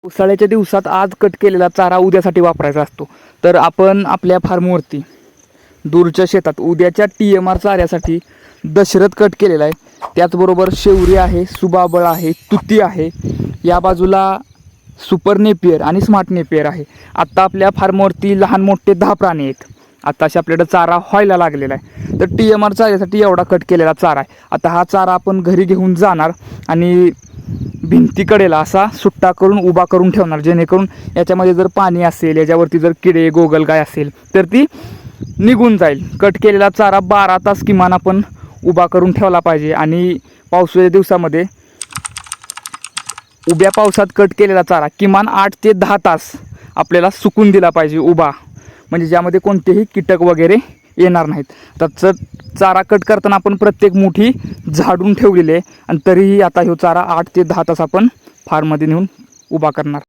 उसाळ्याच्या दिवसात आज कट केलेला चारा उद्यासाठी वापरायचा असतो. तर आपण आपल्या फार्मवरती दूरच्या शेतात उद्याच्या TMR चाऱ्यासाठी दशरथ कट केलेला आहे. त्याचबरोबर शेवरी आहे, सुबाबळ आहे, तुती आहे, या बाजूला सुपर नेपियर आणि स्मार्ट नेपियर आहे. आत्ता आपल्या फार्मवरती लहान मोठे 10 प्राणी आहेत. आत्ताशी आपल्याकडे चारा व्हायला लागलेला आहे. तर TMR चाऱ्यासाठी एवढा कट केलेला चारा आहे. आता हा चारा आपण घरी घेऊन जाणार आणि भिंतीकडेला असा सुट्टा करून उभा करून ठेवणार, जेणेकरून याच्यामध्ये जर पाणी असेल, याच्यावरती जर किडे गोगलगाय असेल तर ती निघून जाईल. कट केलेला चारा 12 तास किमान आपण उभा करून ठेवला पाहिजे. आणि पावसाळ्याच्या दिवसामध्ये उभ्या पावसात कट केलेला चारा किमान 8 ते 10 तास आपल्याला सुकून दिला पाहिजे उभा, म्हणजे ज्यामध्ये कोणतेही कीटक वगैरे येणार नाहीत. तर चारा कट करताना आपण प्रत्येक मुठी झाडून ठेवलेली आहे आणि तरीही आता हा चारा 8 ते 10 तास आपण फार्ममध्ये नेऊन उभा करणार.